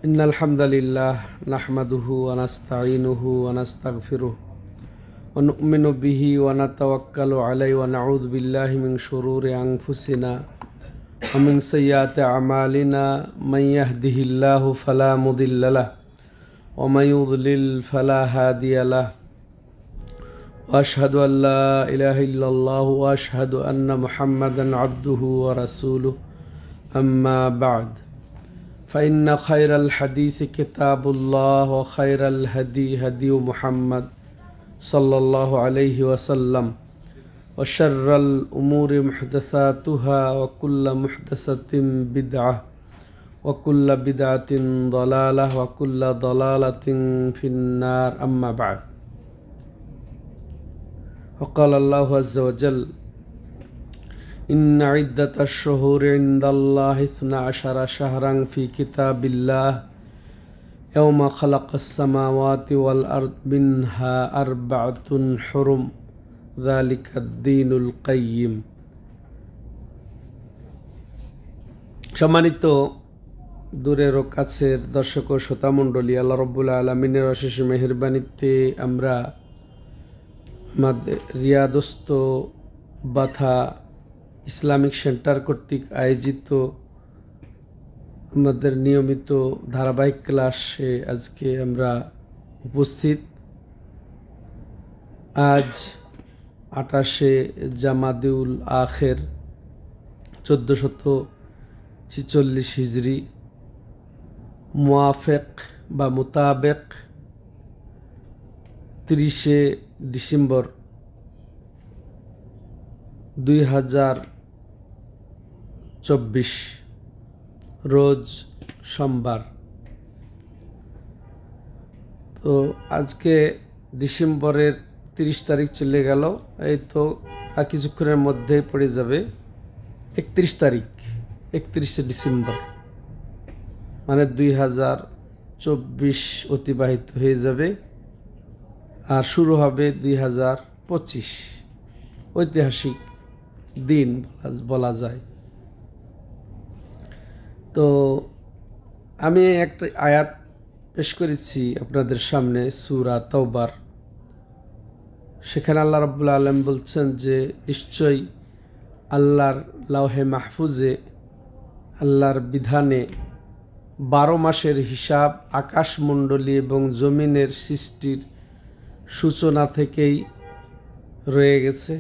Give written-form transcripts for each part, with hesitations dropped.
ইন্নাল হামদালিল্লাহ নাহমাদুহু ওয়া নাস্তাঈনুহু ওয়া নাস্তাগফিরুহু ওয়া নু'মিনু বিহি ওয়া নাতাওয়াক্কালু আলাইহি ওয়া নাউযু বিল্লাহি মিন শুরুরি আনফুসিনা ওয়া মিন সাইয়্যাতি আমালিনা মান ইয়াহদিহিল্লাহু ফালা মুদিল্লা লাহু ওয়া মান ইউদ্লিল ফালা হাদিয়া লাহু ওয়া আশহাদু আল লা ইলাহা ইল্লাল্লাহু ওয়া আশহাদু আন্না মুহাম্মাদান আবদুহু ওয়া রাসূলুহু আম্মা বা'দ فإن خير الحديث كتاب الله وخير الهدي هدي محمد صلى الله عليه وسلم وشر الأمور محدثاتها وكل محدثة بدعة وكل بدعة ضلالة وكل ضلالة في النار أما بعد وقال الله عز وجل إن عدة الشهور عند الله 12 شهرا في كتاب الله يوم خلق السماوات والأرض منها 4 حرم ذلك الدين القيم সম্মানিত দূরের ও কাছের দর্শক ও শ্রোতামণ্ডলী, আল্লাহ রাব্বুল আলামিনের অশেষ মেহেরবানিতে আমরা আমাদের রিয়াদস্থ বাথা ইসলামিক সেন্টার কর্তৃক আয়োজিত আমাদের নিয়মিত ধারাবাহিক ক্লাসে আজকে আমরা উপস্থিত। আজ 28শে জামাদিউল আখের 1446 হিজরি মুয়াফেক বা মোতাবেক 30শে ডিসেম্বর 2024 রোজ সোমবার। তো আজকে ডিসেম্বরের 30 তারিখ চলে গেল, এই তো আর কিছুক্ষণের মধ্যেই পড়ে যাবে 31 তারিখ, 31শে ডিসেম্বর, মানে 2024 অতিবাহিত হয়ে যাবে আর শুরু হবে 2025। ঐতিহাসিক দিন বলা যায়। তো আমি একটা আয়াত পেশ করেছি আপনাদের সামনে সূরা তাওবার। সেখানে আল্লাহ রাব্বুল আলামিন বলছেন যে নিশ্চয়ই আল্লাহর লাওহে মাহফুজে, আল্লাহর বিধানে 12 মাসের হিসাব আকাশমণ্ডলী এবং জমিনের সৃষ্টির সূচনা থেকেই রয়ে গেছে।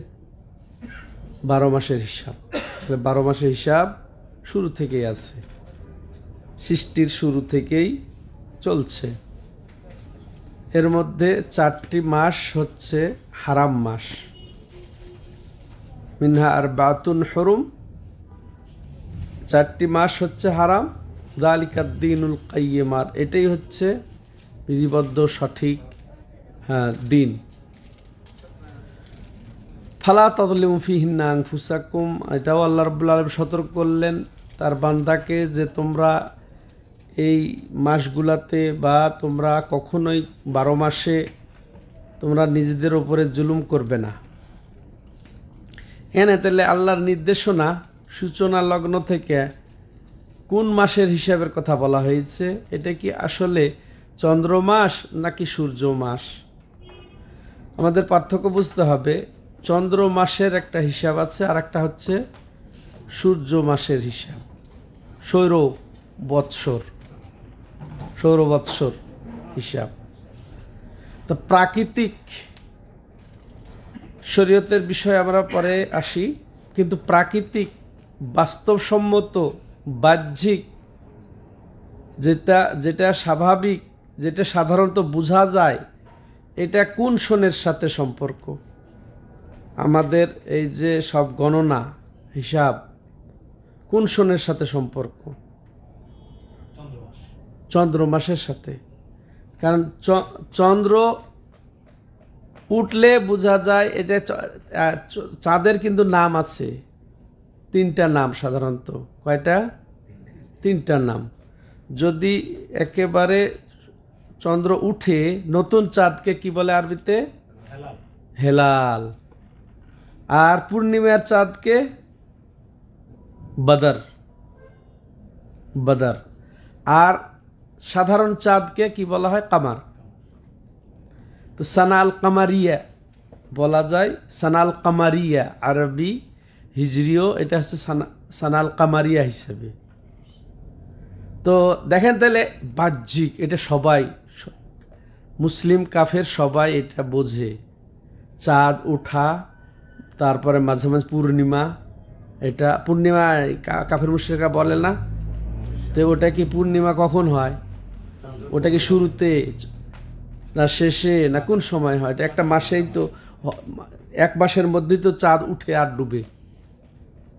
12 মাসের হিসাব, 12 মাসের হিসাব শুরু থেকেই আছে, সৃষ্টির শুরু থেকেই চলছে। এর মধ্যে 4টি মাস হচ্ছে হারাম মাস, মিনহা আরবাতুন হুরুম, 4টি মাস হচ্ছে হারাম। যালিকাদ দীনুল কাইয়্যিম, আর এটাই হচ্ছে বিধিবদ্ধ সঠিক দিন। ফালা তাযলিমু ফীহিন্না আনফুসাকুম, এটাও আল্লাহ রাব্বুল আলামিন সতর্ক করলেন তার বান্দাকে যে তোমরা এই মাসগুলাতে বা তোমরা কখনোই 12 মাসে তোমরা নিজেদের ওপরে জুলুম করবে না। এনে তাহলে আল্লাহর নির্দেশনা সূচনা লগ্ন থেকে কোন মাসের হিসাবের কথা বলা হয়েছে? এটা কি আসলে চন্দ্র মাস নাকি সূর্য মাস? আমাদের পার্থক্য বুঝতে হবে। চন্দ্র মাসের একটা হিসাব আছে, আর একটা হচ্ছে সূর্য মাসের হিসাব, সৌর বৎসর হিসাব। তো প্রাকৃতিক শরীয়তের বিষয়ে আমরা পরে আসি, কিন্তু প্রাকৃতিক বাস্তবসম্মত বাহ্যিক যেটা স্বাভাবিক, যেটা সাধারণত বোঝা যায়, এটা কোন সনের সাথে সম্পর্ক? আমাদের এই যে সব গণনা হিসাব কোন সনের সাথে সম্পর্ক? চন্দ্র মাসের সাথে। কারণ চন্দ্র উঠলে বোঝা যায় এটা। চাঁদের কিন্তু নাম আছে, 3টা নাম সাধারণত। কয়টা? 3টা নাম। যদি একেবারে চন্দ্র উঠে, নতুন চাঁদকে কি বলে আরবিতে? হেলাল। আর পূর্ণিমার চাঁদকে বদর, বদর। আর সাধারণ চাঁদকে কি বলা হয়? কামার। তো সানা আল কামারিয়া বলা যায়, সানা আল কামারিয়া আরবি, হিজরিও এটা হচ্ছে সানা আল কামারিয়া হিসেবে। তো দেখেন তাহলে বাহ্যিক এটা সবাই, মুসলিম কাফের সবাই এটা বোঝে। চাঁদ ওঠা, তারপরে মাঝে মাঝে পূর্ণিমা, এটা পূর্ণিমা কাফের মুশরিকরা বলে না? তো ওটা কি পূর্ণিমা কখন হয়? ওটা কি শুরুতে না শেষে না কোন সময় হয়? এটা একটা মাসেই তো, এক মাসের মধ্যেই তো চাঁদ উঠে আর ডুবে।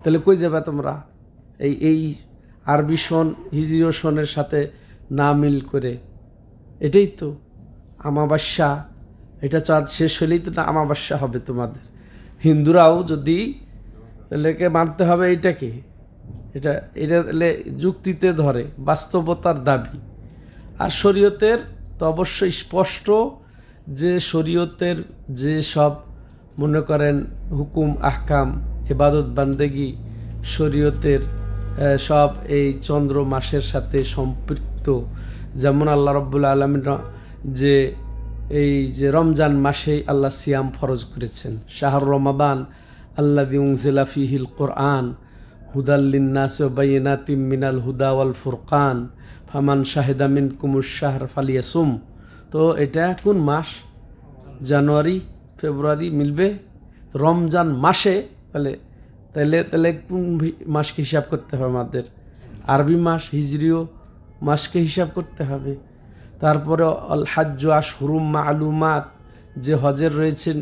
তাহলে কই যাবে তোমরা? এই আরবি সন হিজরীয় সনের সাথে না মিল করে, এটাই তো আমাবস্যা। এটা চাঁদ শেষ হলেই তো না আমাবস্যা হবে তোমাদের। হিন্দুরাও যদি তাহলে মানতে হবে এইটাকে, এটা এটা তাহলে যুক্তিতে ধরে, বাস্তবতার দাবি। আর শরীয়তের তো অবশ্যই স্পষ্ট যে শরীয়তের যে সব মনে করেন হুকুম আহকাম ইবাদত বান্দেগি শরীয়তের সব এই চন্দ্র মাসের সাথে সম্পৃক্ত। যেমন আল্লাহ রাব্বুল আলামিন যে এই যে রমজান মাসে আল্লাহ সিয়াম ফরজ করেছেন, শাহর রমাদান আল্লাযী উনজিলা ফীহিল কুরআন হুদাল লিন্নাসি ওয়া বাইয়িনাতিম মিনাল হুদা ওয়াল ফুরকান ফামান শাহিদা মিনকুমুশ শাহর ফালিয়াসুম। তো এটা কোন মাস? জানুয়ারি ফেব্রুয়ারি মিলবে রমজান মাসে। তাহলে তাহলে তাহলে কোন মাসকে হিসাব করতে হবে? আমাদের আরবি মাস হিজরিও মাসকে হিসাব করতে হবে। তারপরে আল হাজ্জু আশহুরুম মালুমাত, যে হজের রয়েছেন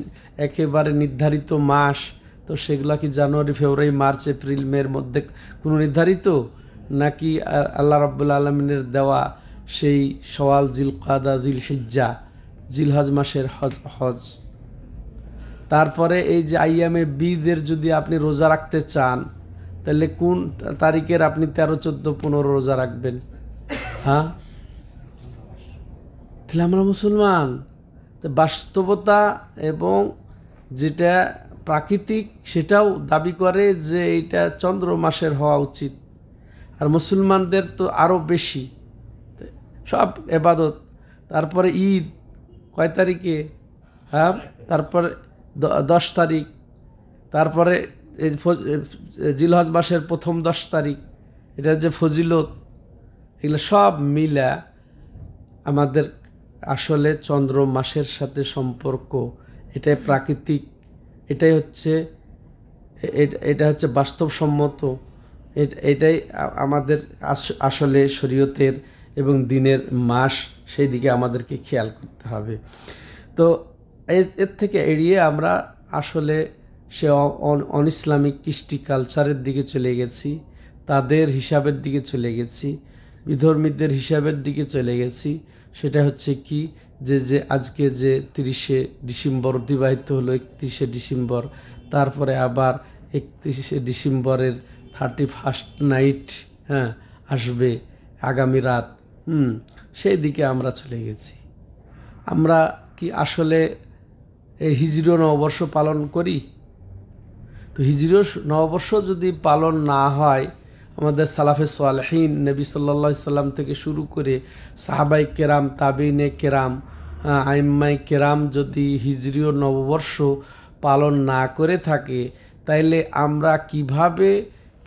একেবারে নির্ধারিত মাস, তো সেগুলা কি জানুয়ারি ফেব্রুয়ারি মার্চ এপ্রিল মের মধ্যে কোনো নির্ধারিত, নাকি আল্লাহ রাব্বুল আলামিনের দেওয়া সেই শাওয়াল জিলকাদা জিলহিজ্জা জিলহজ মাসের হজ? তারপরে এই যে আইয়ামে বীদের যদি আপনি রোজা রাখতে চান, তাহলে কোন তারিখের আপনি 13, 14, 15 রোজা রাখবেন? হ্যাঁ, তাহলে আমরা মুসলমান। তো বাস্তবতা এবং যেটা প্রাকৃতিক সেটাও দাবি করে যে এটা চন্দ্র মাসের হওয়া উচিত। আর মুসলমানদের তো আরও বেশি সব এবাদত। তারপরে ঈদ কয় তারিখে? হ্যাঁ, তারপরে 10 তারিখ। তারপরে জিলহজ মাসের প্রথম 10 তারিখ, এটা যে ফজিলত, এগুলো সব মিলা আমাদের আসলে চন্দ্র মাসের সাথে সম্পর্ক। এটাই প্রাকৃতিক, এটাই হচ্ছে এটা হচ্ছে বাস্তবসম্মত। এটাই আমাদের আসলে শরীয়তের এবং দিনের মাস, সেই দিকে আমাদেরকে খেয়াল করতে হবে। তো এর থেকে এড়িয়ে আমরা আসলে সে অন ইসলামিক কৃষ্টি কালচারের দিকে চলে গেছি, তাদের হিসাবের দিকে চলে গেছি, বিধর্মীদের হিসাবের দিকে চলে গেছি। সেটা হচ্ছে কি যে আজকে যে 30শে ডিসেম্বর অতিবাহিত হলো, 31শে ডিসেম্বর, তারপরে আবার 31শে ডিসেম্বরের 31st নাইট আসবে আগামী রাত। সেই দিকে আমরা চলে গেছি। আমরা কি আসলে এই হিজরীয় নববর্ষ পালন করি? তো হিজরীয় নববর্ষ যদি পালন না হয়, আমাদের সালাফে সালেহিন নবী সাল্লাল্লাহু আলাইহি সাল্লাম থেকে শুরু করে সাহাবাই কেরাম, তাবিনে কেরাম, আইম্মাই কেরাম যদি হিজরীয় নববর্ষ পালন না করে থাকে, তাইলে আমরা কিভাবে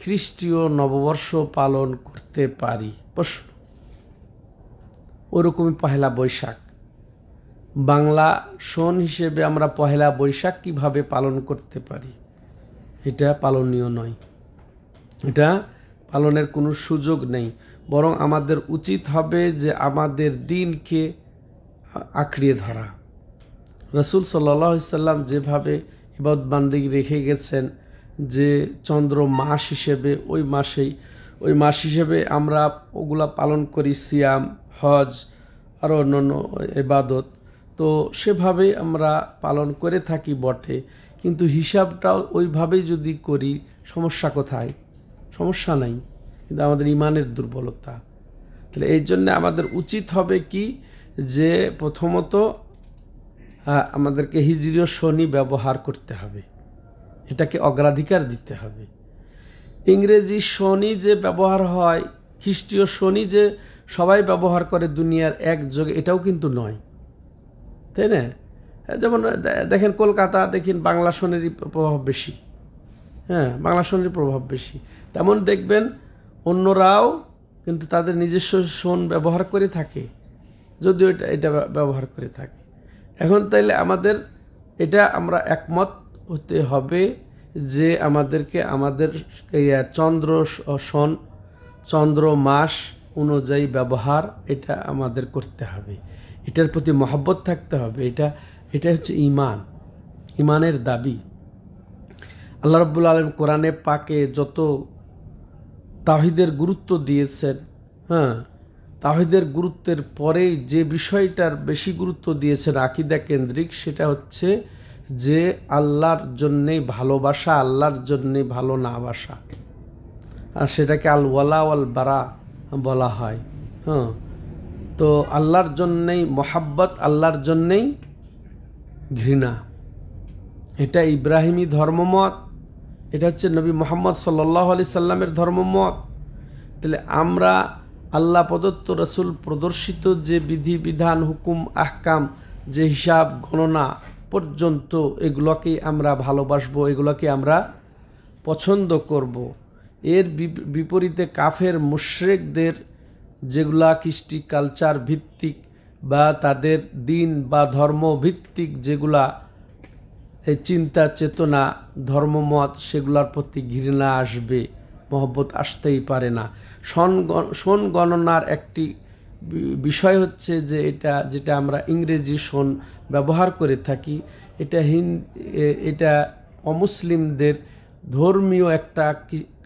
খ্রিস্টীয় নববর্ষ পালন করতে পারি? প্রশ্ন। ওরকমই পহেলা বৈশাখ, বাংলা সন হিসেবে আমরা পহেলা বৈশাখ কিভাবে পালন করতে পারি? এটা পালনীয় নয়, এটা পালনের কোনো সুযোগ নেই। বরং আমাদের উচিত হবে যে আমাদের দিনকে আঁকড়িয়ে ধরা। রাসূল সাল্লাল্লাহু আলাইহি সাল্লাম যেভাবে ইবাদত বান্দেগি রেখে গেছেন, যে চন্দ্র মাস হিসেবে ওই মাস হিসেবে আমরা ওগুলা পালন করি, সিয়াম, হজ, আরও অন্যান্য ইবাদত, তো সেভাবেই আমরা পালন করে থাকি বটে। কিন্তু হিসাবটাও ওইভাবেই যদি করি, সমস্যা কোথায়? সমস্যা নাই, কিন্তু আমাদের ইমানের দুর্বলতা। তাহলে এই জন্য আমাদের উচিত হবে কি, যে প্রথমত আমাদেরকে হিজরীয় শনি ব্যবহার করতে হবে, এটাকে অগ্রাধিকার দিতে হবে। ইংরেজি শনি যে ব্যবহার হয়, খ্রিস্টীয় শনি যে সবাই ব্যবহার করে দুনিয়ার একযোগে, এটাও কিন্তু নয়, তাই না? যেমন দেখেন কলকাতা, দেখেন বাংলা শনিরই প্রভাব বেশি, হ্যাঁ, বাংলা শনির প্রভাব বেশি। তেমন দেখবেন অন্যরাও কিন্তু তাদের নিজস্ব শোন ব্যবহার করে থাকে, যদিও এটা ব্যবহার করে থাকে। এখন তাইলে আমাদের এটা আমরা একমত হতে হবে যে আমাদেরকে আমাদের এই চন্দ্র সন, চন্দ্র মাস অনুযায়ী ব্যবহার এটা আমাদের করতে হবে, এটার প্রতি মহব্বত থাকতে হবে। এটা হচ্ছে ইমানের দাবি। আল্লাহ রাব্বুল আলামিন কোরআনে পাকে যত তাওহীদের গুরুত্ব দিয়েছেন, হ্যাঁ, তাওহীদের গুরুত্বের পরেই যে বিষয়টার বেশি গুরুত্ব দিয়েছেন আকীদা কেন্দ্রিক, সেটা হচ্ছে যে আল্লাহর জন্যেই ভালোবাসা, আল্লাহর জন্যেই ভালো না বাসা, আর সেটাকে আল ওয়ালা ওয়াল বারা বলা হয়। হ্যাঁ, তো আল্লাহর জন্যেই মহাব্বত, আল্লাহর জন্যেই ঘৃণা, এটা ইব্রাহিমী ধর্মমত, এটা হচ্ছে নবী মুহাম্মদ সাল্লাল্লাহু আলাইহি সাল্লামের ধর্মমত। তাহলে আমরা আল্লাহ প্রদত্ত, রসুল প্রদর্শিত যে বিধি বিধান, হুকুম আহকাম, যে হিসাব গণনা পর্যন্ত, এগুলোকেই আমরা ভালোবাসবো, এগুলোকে আমরা পছন্দ করব। এর বিপরীতে কাফের মুশরিকদের যেগুলা কৃষ্টি কালচার ভিত্তিক বা তাদের দিন বা ধর্ম ভিত্তিক যেগুলা এই চিন্তা চেতনা ধর্মমত, সেগুলোর প্রতি ঘৃণা আসবে, মহব্বত আসতেই পারে না। সন গণনার একটি বিষয় হচ্ছে যে যেটা আমরা ইংরেজি সন ব্যবহার করে থাকি, এটা অমুসলিমদের ধর্মীয় একটা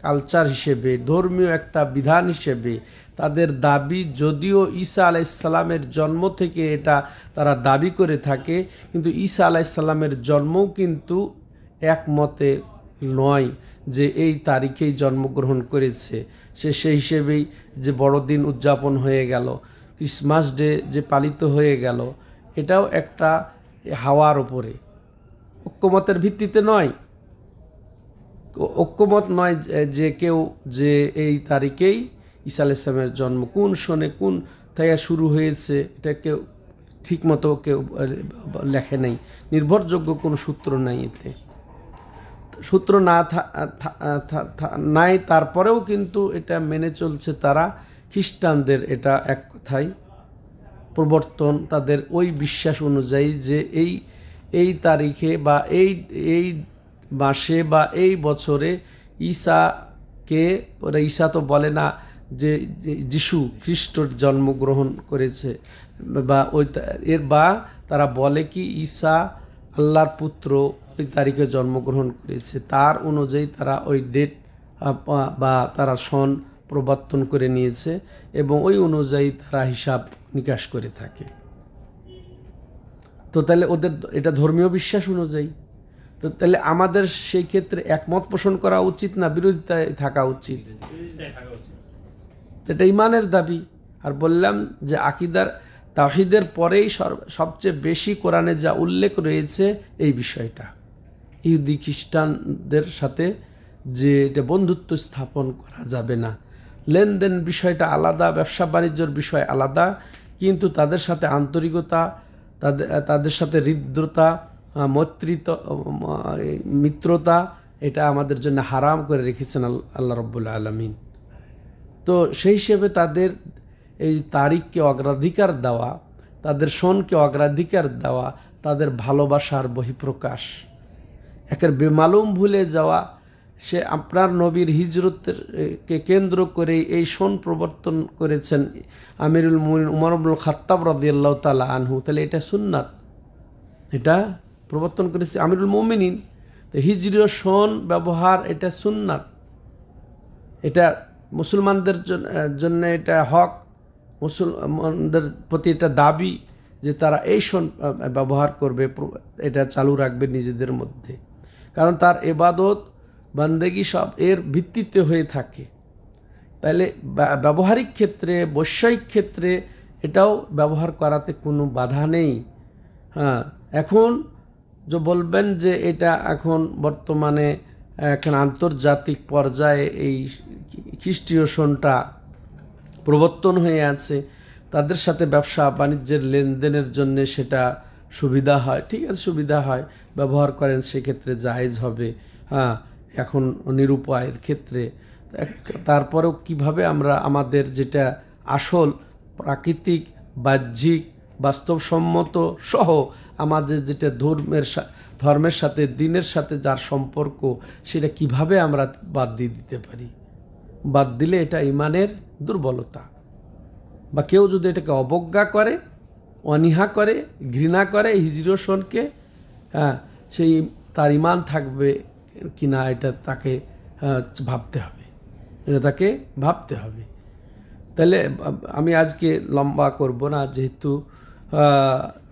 কালচার হিসেবে, ধর্মীয় একটা বিধান হিসেবে তাদের দাবি। যদিও ঈসা আলাইসাল্লামের জন্ম থেকে এটা তারা দাবি করে থাকে, কিন্তু ঈসা আলাইসাল্লামের জন্মও কিন্তু একমতে নয় যে এই তারিখেই জন্মগ্রহণ করেছে। সেই হিসেবেই যে বড়দিন উদযাপন হয়ে গেল, ক্রিসমাস ডে যে পালিত হয়ে গেল, এটাও একটা হাওয়ার ওপরে, ঐক্যমতের ভিত্তিতে নয়। ঐক্যমত নয় যে কেউ যে এই তারিখেই ঈসা আলাইহিস সালামের জন্ম, কোন সনে কোন থেকে শুরু হয়েছে, এটা কেউ ঠিকমতো কেউ লেখে নাই, নির্ভরযোগ্য কোনো সূত্র নাই, এতে সূত্র নাই। তারপরেও কিন্তু এটা মেনে চলছে তারা। খ্রিস্টানদের এটা এক কথায় প্রবর্তন, তাদের ওই বিশ্বাস অনুযায়ী যে এই তারিখে বা এই মাসে বা এই বছরে ঈসাকে, ওরা ঈসা তো বলে না যে যিশু খ্রিস্টর জন্মগ্রহণ করেছে, বা তারা বলে কি ঈসা আল্লাহর পুত্র ওই তারিখে জন্মগ্রহণ করেছে। তার অনুযায়ী তারা ওই ডেট বা তারা সন প্রবর্তন করে নিয়েছে এবং ওই অনুযায়ী তারা হিসাব নিকাশ করে থাকে। তো তাহলে ওদের এটা ধর্মীয় বিশ্বাস অনুযায়ী। তো তাহলে আমাদের সেই ক্ষেত্রে একমত পোষণ করা উচিত না বিরোধিতায় থাকা উচিত? এটা ইমানের দাবি। আর বললাম যে আকীদার তাওহীদের পরেই সবচেয়ে বেশি কোরআনে যা উল্লেখ রয়েছে এই বিষয়টা, ইহুদি খ্রিস্টানদের সাথে যে এটা বন্ধুত্ব স্থাপন করা যাবে না। লেনদেন বিষয়টা আলাদা, ব্যবসা বাণিজ্যর বিষয় আলাদা, কিন্তু তাদের সাথে আন্তরিকতা, তাদের সাথে হৃদ্রতা, মিত্রতা, এটা আমাদের জন্য হারাম করে রেখেছেন আল্লাহ রাব্বুল আলামিন। তো সেই হিসেবে তাদের এই তারিখকে অগ্রাধিকার দেওয়া, তাদের সনকে অগ্রাধিকার দেওয়া তাদের ভালোবাসার বহিঃপ্রকাশ। একের বেমালুম ভুলে যাওয়া, সে আপনার নবীর হিজরতকে কেন্দ্র করে এই সন প্রবর্তন করেছেন আমিরুল মুমিনিন উমর ইবনুল খাত্তাব রাদিয়াল্লাহু তাআলা আনহু, তাহলে এটা সুন্নাত, এটা প্রবর্তন করেছে আমিরুল মুমিনিন। তো হিজরীয় সন ব্যবহার এটা সুন্নাত, এটা মুসলমানদের জন্য এটা হক, মুসলমানদের প্রতি এটা দাবি যে তারা এই সন ব্যবহার করবে, এটা চালু রাখবে নিজেদের মধ্যে, কারণ তার ইবাদত বান্দেগি সব এর ভিত্তিতে হয়ে থাকে। তাহলে ব্যবহারিক ক্ষেত্রে, বৈষয়িক ক্ষেত্রে এটাও ব্যবহার করাতে কোনো বাধা নেই। হ্যাঁ, এখন যে বলবেন যে এটা এখন বর্তমানে এখন আন্তর্জাতিক পর্যায়ে এই খ্রিস্টীয় সনটা প্রবর্তন হয়ে আছে, তাদের সাথে ব্যবসা বাণিজ্যের লেনদেনের জন্য সেটা সুবিধা হয়, ঠিক আছে, সুবিধা হয়, ব্যবহার করেন, সেক্ষেত্রে জায়েজ হবে। হ্যাঁ, এখন নিরুপায়ের ক্ষেত্রে তারপরেও কিভাবে আমরা আমাদের যেটা আসল প্রাকৃতিক বাহ্যিক বাস্তবসম্মত সহ আমাদের যেটা ধর্মের সাথে দিনের সাথে যার সম্পর্ক, সেটা কিভাবে আমরা বাদ দিয়ে দিতে পারি। বাদ দিলে এটা ইমানের দুর্বলতা, বা কেউ যদি এটাকে অবজ্ঞা করে, অনীহা করে, ঘৃণা করে হিজরীয় সনকে, হ্যাঁ, সেই তার ইমান থাকবে কিনা এটা তাকে ভাবতে হবে, তাহলে আমি আজকে লম্বা করব না, যেহেতু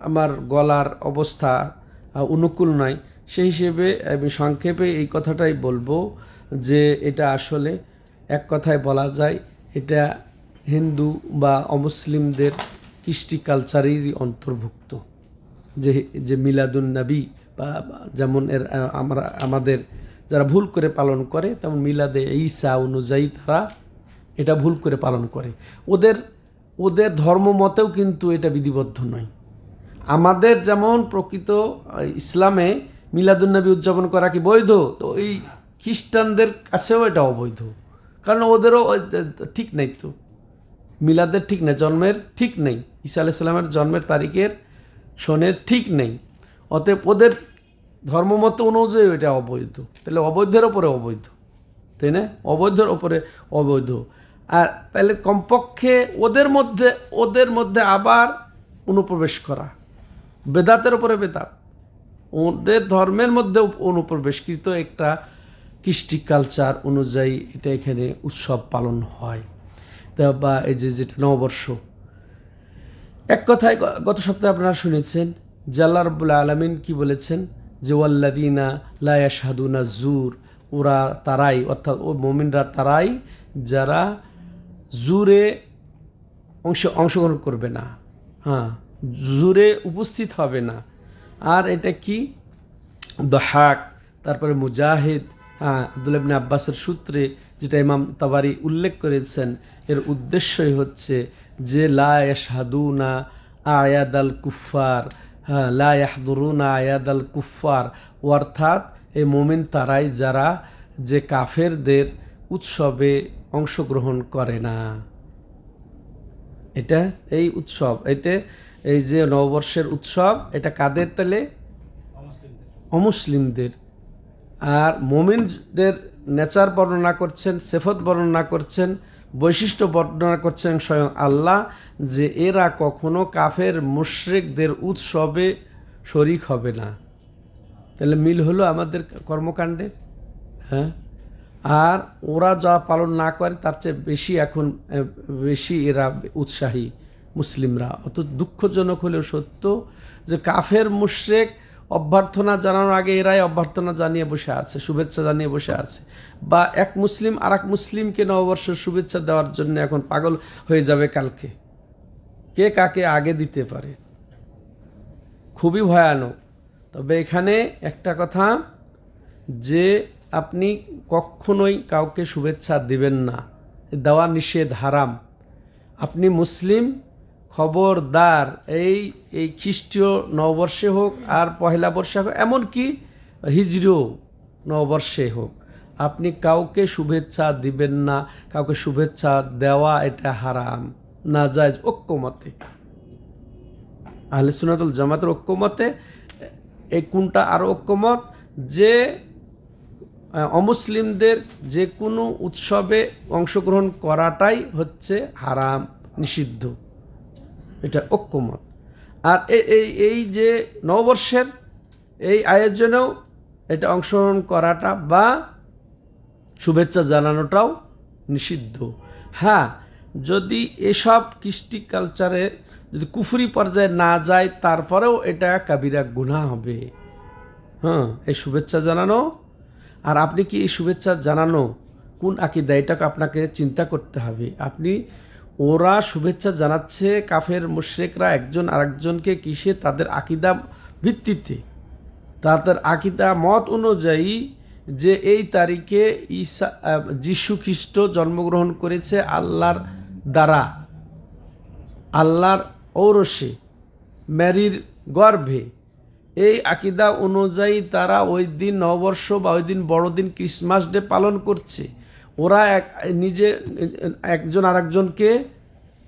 আমার গলার অবস্থা অনুকূল নয়, সেই হিসেবে আমি সংক্ষেপে এই কথাটাই বলবো যে এটা আসলে এক কথায় বলা যায় এটা হিন্দু বা অমুসলিমদের কৃষ্টি কালচারেরই অন্তর্ভুক্ত। যে মিলাদুন নবী বা যেমন আমাদের যারা ভুল করে পালন করে, তেমন মিলাদে ঈসা অনুযায়ী তারা এটা ভুল করে পালন করে। ওদের ধর্ম মতেও কিন্তু এটা বিধিবদ্ধ নয়। আমাদের যেমন প্রকৃত ইসলামে মিলাদুন্নবী উদযাপন করা কি বৈধ, তো এই খ্রিস্টানদের কাছেও এটা অবৈধ, কারণ ওদেরও ঠিক নেই, তো মিলাদের ঠিক নেই, জন্মের ঠিক নেই, ঈসা আলাইহিস সালামের জন্মের তারিখের সনের ঠিক নেই। অতএব ওদের ধর্মমত অনুযায়ী এটা অবৈধ, তাহলে অবৈধের ওপরে অবৈধ, তাই না? অবৈধের ওপরে অবৈধ। আর তাহলে কমপক্ষে ওদের মধ্যে আবার অনুপ্রবেশ করা, বেদাতের উপরে বেদাত, ওদের ধর্মের মধ্যে অনুপ্রবেশকৃত একটা কৃষ্টি কালচার অনুযায়ী এটা এখানে উৎসব পালন হয়। বা এই যেটা নববর্ষ, এক কথায় গত সপ্তাহে আপনারা শুনেছেন যে আল্লাহ রাব্বুল আলামিন কি বলেছেন, যে ওয়াল্লাযীনা লা ইয়াশহাদুনা জুর, ওরা তারাই, অর্থাৎ ও মুমিনরা তারাই যারা জুরে অংশগ্রহণ করবে না, হ্যাঁ, জুরে উপস্থিত হবে না। আর এটা কি দহাক, তারপরে মুজাহিদ, হ্যাঁ, আব্দুল্লাহ ইবনে আব্বাসের সূত্রে যেটা ইমাম তাবারি উল্লেখ করেছেন, এর উদ্দেশ্যই হচ্ছে যে লা ইয়াশহাদুনা আয়াদাল কুফার, হ্যাঁ, লা ইয়াহদুরুনা আয়াদাল কুফার, অর্থাৎ এই মুমিন তারাই যারা যে কাফেরদের উৎসবে অংশগ্রহণ করে না। এটা এই উৎসব, এই যে নববর্ষের উৎসব, এটা কাদের? তাহলে অমুসলিমদের। আর মুমিনদের নেচার বর্ণনা করছেন, সিফত বর্ণনা করছেন, বৈশিষ্ট্য বর্ণনা করছেন স্বয়ং আল্লাহ, যে এরা কখনো কাফের মুশরিকদের উৎসবে শরিক হবে না। তাহলে মিল হলো আমাদের কর্মকাণ্ডের, হ্যাঁ। আর ওরা যা পালন না করে তার চেয়ে বেশি এরা উৎসাহী মুসলিমরা। অত দুঃখজনক হলেও সত্য যে কাফের মুশরিক অভ্যর্থনা জানানোর আগে এরাই অভ্যর্থনা জানিয়ে বসে আছে, শুভেচ্ছা জানিয়ে বসে আছে। বা এক মুসলিম আর এক মুসলিমকে নববর্ষের শুভেচ্ছা দেওয়ার জন্য এখন পাগল হয়ে যাবে কালকে, কে কাকে আগে দিতে পারে, খুবই ভয়ানক। তবে এখানে একটা কথা, যে আপনি কখনোই কাউকে শুভেচ্ছা দিবেন না, দেওয়া নিষেধ, হারাম। আপনি মুসলিম, খবরদার এই খ্রিস্টীয় নববর্ষে হোক আর পহেলা বর্ষে হোক, এমনকি হিজরিও নববর্ষে হোক, আপনি কাউকে শুভেচ্ছা দিবেন না। কাউকে শুভেচ্ছা দেওয়া এটা হারাম, নাজায়েজ, ঐক্যমতে, আহলে সুন্নাত ওয়াল জামাতের ঐক্যমতে। এই কোনটা আরও ঐক্যমত, যে অমুসলিমদের যে কোনো উৎসবে অংশগ্রহণ করাটাই হচ্ছে হারাম, নিষিদ্ধ, এটা ঐক্যমত। আর এই যে নববর্ষের এই আয়োজনেও এটা অংশগ্রহণ করাটা বা শুভেচ্ছা জানানোটাও নিষিদ্ধ। হ্যাঁ, যদি এসব কৃষ্টি কালচারে যদি কুফরি পর্যায়ে না যায়, তারপরেও এটা কাবিরা গুনাহ হবে। হ্যাঁ, এই শুভেচ্ছা জানানো, আর আপনি কি এই শুভেচ্ছা জানানো কোন আকীদা, এটাকে আপনাকে চিন্তা করতে হবে। ওরা শুভেচ্ছা জানাচ্ছে, কাফের মুশরিকরা একজন আরেকজনকে, কিসে? তাদের আকীদা ভিত্তিতে, তাদের আকীদা মত অনুযায়ী যে এই তারিখে যীশু খ্রিস্ট জন্মগ্রহণ করেছে আল্লাহর দ্বারা, আল্লাহর ঔরসে, ম্যারির গর্ভে। এই আকিদা অনুযায়ী তারা ওই দিন নববর্ষ বা ওই দিন বড়দিন ক্রিসমাস ডে পালন করছে। ওরা নিজে একজন আরেকজনকে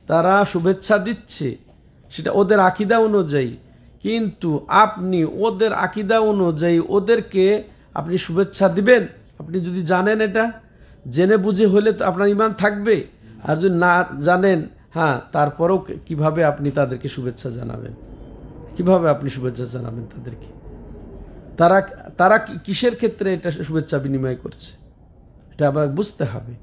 তারা শুভেচ্ছা দিচ্ছে, সেটা ওদের আকিদা অনুযায়ী। কিন্তু আপনি ওদের আকিদা অনুযায়ী ওদেরকে আপনি শুভেচ্ছা দিবেন? আপনি যদি জানেন, এটা জেনে বুঝে হলে তো আপনার ঈমান থাকবে। আর যদি না জানেন, তারপরেও কিভাবে আপনি তাদেরকে শুভেচ্ছা জানাবেন? কিভাবে আপনি শুভেচ্ছা জানাবেন তাদেরকে? তারা কিসের ক্ষেত্রে এটা শুভেচ্ছা বিনিময় করছে, এটা আবার বুঝতে হবে।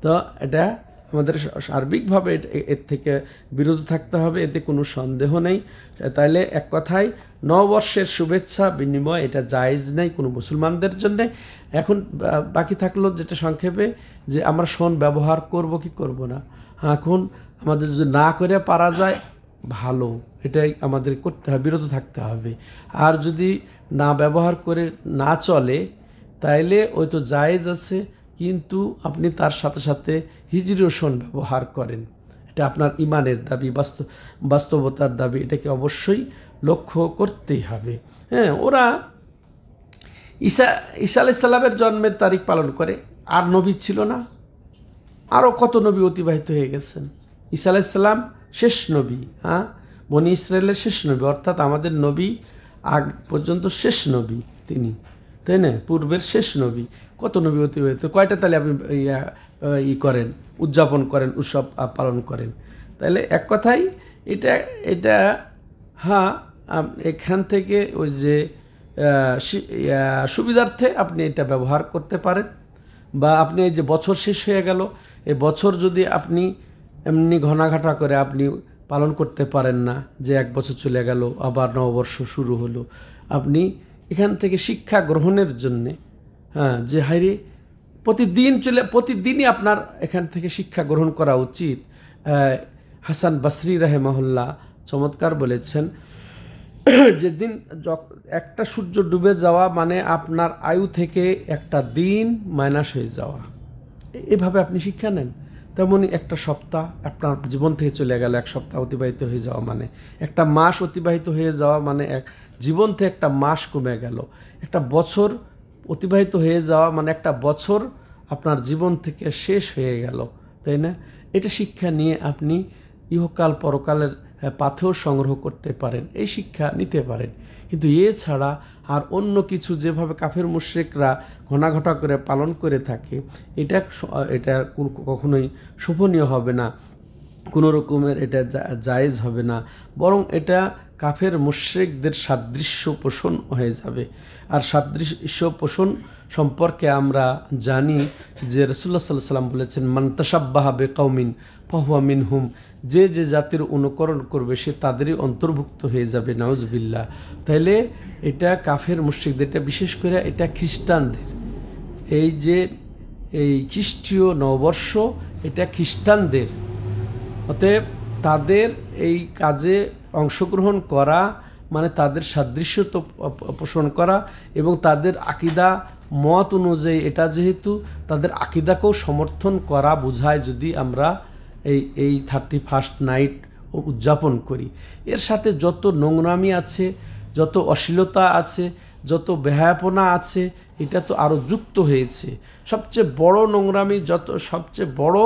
তো এটা আমাদের সার্বিকভাবে এর থেকে বিরত থাকতে হবে, এতে কোনো সন্দেহ নেই। তাইলে এক কথায় নববর্ষের শুভেচ্ছা বিনিময় এটা জায়েজ নেই কোনো মুসলমানদের জন্যে। এখন বাকি থাকলো যেটা সংক্ষেপে, যে আমরা শোন ব্যবহার করব কি করব না। এখন আমাদের যদি না করে পারা যায় ভালো, এটাই আমাদের করতে হবে, বিরত থাকতে হবে। আর যদি না ব্যবহার করে না চলে, তাইলে ওই তো জায়েজ আছে, কিন্তু আপনি তার সাথে সাথে হিজরি শোন ব্যবহার করেন। এটা আপনার ইমানের দাবি, বাস্তবতার দাবি, এটাকে অবশ্যই লক্ষ্য করতেই হবে। ওরা ঈসা আলাইহিস সালামের জন্মের তারিখ পালন করে। আর নবী ছিল না? আরও কত নবী অতিবাহিত হয়ে গেছেন। ঈসা আলাইহিস সালাম শেষ নবী, বনি ইসরায়েলের শেষ নবী, অর্থাৎ আমাদের নবী আগ পর্যন্ত শেষ নবী তিনি, তাই না? পূর্বের শেষ নবী। কত নবী অতিবাহিত, কয়টা তাহলে আপনি করেন, উদযাপন করেন, উৎসব পালন করেন? তাহলে এক কথাই এটা এখান থেকে ওই যে সুবিধার্থে আপনি এটা ব্যবহার করতে পারেন। বা আপনি এই যে বছর শেষ হয়ে গেল, এই বছর যদি আপনি এমনি ঘনাঘাটা করে আপনি পালন করতে পারেন না, যে এক বছর চলে গেল আবার নববর্ষ শুরু হলো, আপনি এখান থেকে শিক্ষা গ্রহণের জন্যে যে হাইরে প্রতিদিনই আপনার এখান থেকে শিক্ষা গ্রহণ করা উচিত। হাসান বাসরি রাহিমাহুল্লাহ চমৎকার বলেছেন, যেদিন একটা সূর্য ডুবে যাওয়া মানে আপনার আয়ু থেকে একটা দিন মাইনাস হয়ে যাওয়া। এভাবে আপনি শিক্ষা নেন। তেমনই একটা সপ্তাহ আপনার জীবন থেকে চলে গেল, এক সপ্তাহ অতিবাহিত হয়ে যাওয়া মানে, একটা মাস অতিবাহিত হয়ে যাওয়া মানে এক জীবন থেকে একটা মাস কমে গেল। একটা বছর অতিবাহিত হয়ে যাওয়া মানে একটা বছর আপনার জীবন থেকে শেষ হয়ে গেল, তাই না? এটা শিক্ষা নিয়ে আপনি ইহকাল পরকালের পাথেও সংগ্রহ করতে পারেন, এই শিক্ষা নিতে পারেন। কিন্তু এছাড়া আর অন্য কিছু যেভাবে কাফের মুশরিকরা ঘনাঘটা করে পালন করে থাকে, এটা কখনোই শোভনীয় হবে না, কোনো রকমের এটা জায়েজ হবে না, বরং এটা কাফের মুশরিকদের সাদৃশ্য পোষণ হয়ে যাবে। আর সাদৃশ্য পোষণ সম্পর্কে আমরা জানি যে রাসূলুল্লাহ সাল্লাল্লাহু আলাইহি ওয়াসাল্লাম বলেছেন, মান তাশাব্বাহা বিকাউমিন ফাহুয়া মিনহুম, যে জাতির অনুকরণ করবে সে তাদেরই অন্তর্ভুক্ত হয়ে যাবে, নাউজুবিল্লাহ। তাইলে এটা কাফের মুশরিকদের, এটা বিশেষ করে এটা খ্রিস্টানদের, এই খ্রিস্টীয় নববর্ষ এটা খ্রিস্টানদের। অতএব তাদের এই কাজে অংশগ্রহণ করা মানে তাদের সাদৃশ্যতা পোষণ করা এবং তাদের আকীদা মত অনুযায়ী, এটা যেহেতু তাদের আকীদাকেও সমর্থন করা বোঝায় যদি আমরা এই 31st নাইট উদযাপন করি। এর সাথে যত নোংরামি আছে, যত অশ্লীলতা আছে, যত বেহায়াপনা আছে, এটা তো আরও যুক্ত হয়েছে। সবচেয়ে বড় নোংরামি, সবচেয়ে বড়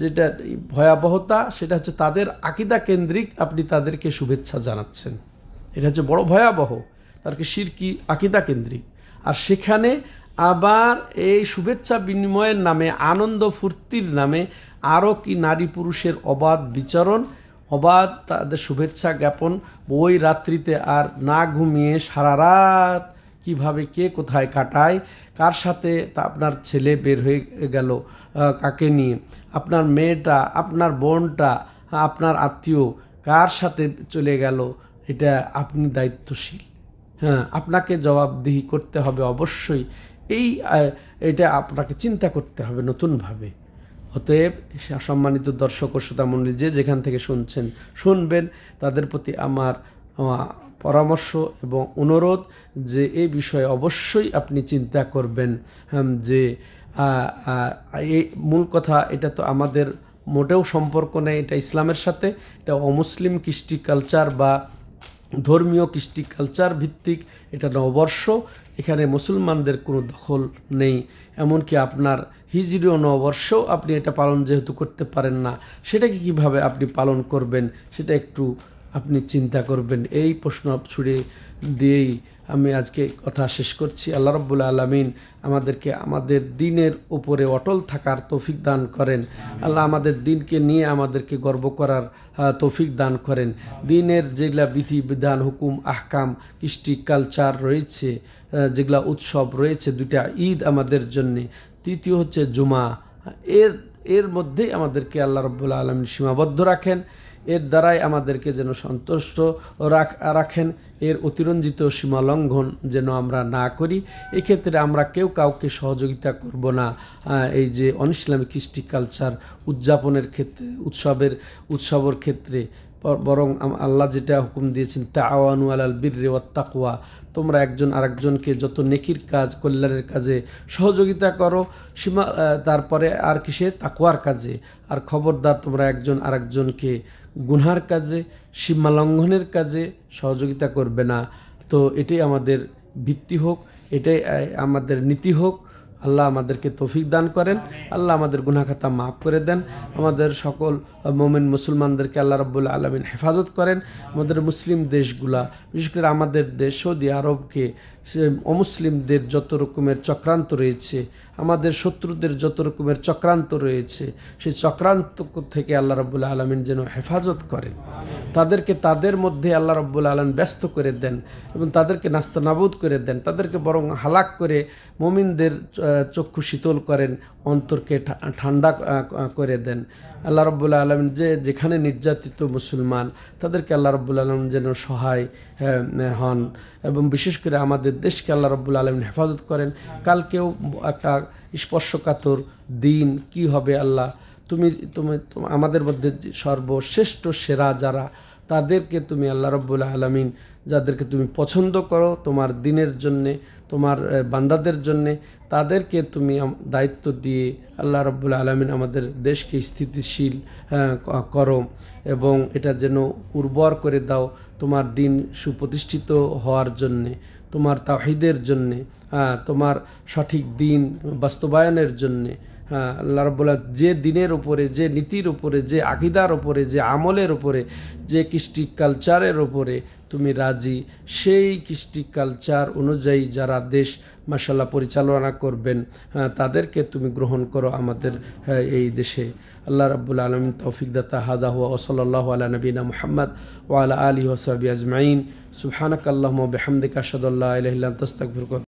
যেটা ভয়াবহতা, সেটা হচ্ছে তাদের আকীদা কেন্দ্রিক আপনি তাদেরকে শুভেচ্ছা জানাচ্ছেন। এটা হচ্ছে বড় ভয়াবহ, তাদেরকে শিরকি আকীদা কেন্দ্রিক। আর সেখানে আবার এই শুভেচ্ছা বিনিময়ের নামে, আনন্দ ফুর্তির নামে আরও কি নারী পুরুষের অবাধ বিচরণ, অবাধ তাদের শুভেচ্ছা জ্ঞাপন, ওই রাত্রিতে আর না ঘুমিয়ে সারা রাত কীভাবে কে কোথায় কাটায়, কার সাথে তা আপনার ছেলে বের হয়ে গেল, কাকে নিয়ে, আপনার মেয়েটা, আপনার বোনটা, আপনার আত্মীয় কার সাথে চলে গেল, এটা আপনি দায়িত্বশীল। আপনাকে জবাবদিহি করতে হবে অবশ্যই। এটা আপনাকে চিন্তা করতে হবে নতুনভাবে। অতএব সম্মানিত দর্শক ও শ্রোতামণ্ডলী, যেখান থেকে শুনবেন, তাদের প্রতি আমার পরামর্শ এবং অনুরোধ যে এই বিষয়ে অবশ্যই আপনি চিন্তা করবেন যে এই মূল কথা, এটা তো আমাদের মোটেও সম্পর্ক নেই এটা ইসলামের সাথে, এটা অমুসলিম কৃষ্টি কালচার বা ধর্মীয় কৃষ্টি কালচার ভিত্তিক এটা নববর্ষ। এখানে মুসলমানদের কোনো দখল নেই। এমনকি আপনার হিজরীয় নববর্ষও আপনি এটা পালন যেহেতু করতে পারেন না, সেটাকে কিভাবে আপনি পালন করবেন সেটা একটু আপনি চিন্তা করবেন। এই প্রশ্ন ছুড়ে দিয়েই আমি আজকে কথা শেষ করছি। আল্লাহ রাব্বুল আলামিন আমাদেরকে আমাদের দ্বীনের উপরে অটল থাকার তৌফিক দান করেন। আল্লাহ আমাদের দ্বীনকে নিয়ে আমাদেরকে গর্ব করার তৌফিক দান করেন। দ্বীনের যেগুলা বিধি বিধান হুকুম আহকাম কৃষ্টি কালচার রয়েছে, যেগুলা উৎসব রয়েছে, দুইটা ঈদ আমাদের জন্যে, তৃতীয় হচ্ছে জুমা, এর মধ্যেই আমাদেরকে আল্লাহ রাব্বুল আলামিন সীমাবদ্ধ রাখেন। এর দ্বারাই আমাদেরকে যেন সন্তুষ্ট রাখেন, এর অতিরঞ্জিত সীমা লঙ্ঘন যেন আমরা না করি। এক্ষেত্রে আমরা কেউ কাউকে সহযোগিতা করব না এই যে অনইসলামিক কৃষ্টি কালচার উদযাপনের ক্ষেত্রে, উৎসবের ক্ষেত্রে, বরং আল্লাহ যেটা হুকুম দিয়েছেন তাআওয়ানু আলাল বিররি ওয়াত তাকওয়া, তোমরা একজন আরেকজনকে যত নেকির কাজ কল্যাণের কাজে সহযোগিতা করো, তারপরে আর কিসের তাকওয়ার কাজে। আর খবরদার তোমরা একজন আরেকজনকে গুনহার কাজে, সীমা লঙ্ঘনের কাজে সহযোগিতা করবে না। তো এটাই আমাদের ভিত্তি হোক, এটাই আমাদের নীতি হোক। আল্লাহ আমাদেরকে তৌফিক দান করেন, আল্লাহ আমাদের গুনাহ খাতা মাফ করে দেন, আমাদের সকল মুমিন মুসলমানদেরকে আল্লাহ রাব্বুল আলামিন হেফাজত করেন। আমাদের মুসলিম দেশগুলা, বিশেষ করে আমাদের দেশ সৌদি আরবকে অমুসলিমদের যত রকমের চক্রান্ত রয়েছে, আমাদের শত্রুদের যত রকমের চক্রান্ত রয়েছে, সেই চক্রান্ত থেকে আল্লাহ রাব্বুল আলামিন যেন হেফাজত করেন। তাদেরকে তাদের মধ্যে আল্লাহ রাব্বুল আলামিন ব্যস্ত করে দেন এবং তাদেরকে নাস্তানাবুদ করে দেন, তাদেরকে বরং হালাক করে মুমিনদের চক্ষু শীতল করেন, অন্তরকে ঠান্ডা করে দেন। আল্লাহ রাব্বুল আলামিন যেখানে নির্যাতিত মুসলমান, তাদেরকে আল্লাহ রাব্বুল আলামিন যেন সহায় হন এবং বিশেষ করে আমাদের দেশকে আল্লাহ রাব্বুল আলামিন হেফাজত করেন। কালকেও একটা স্পর্শকাতর দিন কি হবে আল্লাহ, তুমি আমাদের মধ্যে সর্বশ্রেষ্ঠ সেরা যারা, তাদেরকে তুমি আল্লাহ রাব্বুল আলামিন যাদেরকে তুমি পছন্দ করো তোমার দ্বীনের জন্যে, তোমার বান্দাদের জন্যে, তাদেরকে তুমি দায়িত্ব দিয়ে আল্লাহ রাব্বুল আলামিন আমাদের দেশকে স্থিতিশীল করো এবং এটা যেন উর্বর করে দাও তোমার দ্বীন সুপ্রতিষ্ঠিত হওয়ার জন্যে, তোমার তাওহীদের জন্যে, তোমার সঠিক দ্বীন বাস্তবায়নের জন্যে। আল্লাহ রাব্বুল আলামিন যে দ্বীনের উপরে, যে নীতির উপরে, যে আকীদার উপরে, যে আমলের উপরে, যে কৃষ্টি কালচারের উপরে তুমি রাজি, সেই কৃষ্টি কালচার অনুযায়ী যারা দেশ মাশাআল্লাহ পরিচালনা করবেন, তাদেরকে তুমি গ্রহণ করো আমাদের এই দেশে। আল্লাহ রাব্বুল আলামিন তৌফিক দাতা। হাদা হুয়া ওয়া সাল্লাল্লাহু আলা নবিনা মুহাম্মদ ওয়া আলা আলিহি ওয়া সাহবিহি আজমাইন। সুবহানাকাল্লাহুম্মা ওয়া বিহামদিকা আশহাদু আল্লা ইলাহা ইল্লা আনতা আস্তাগফিরুকা।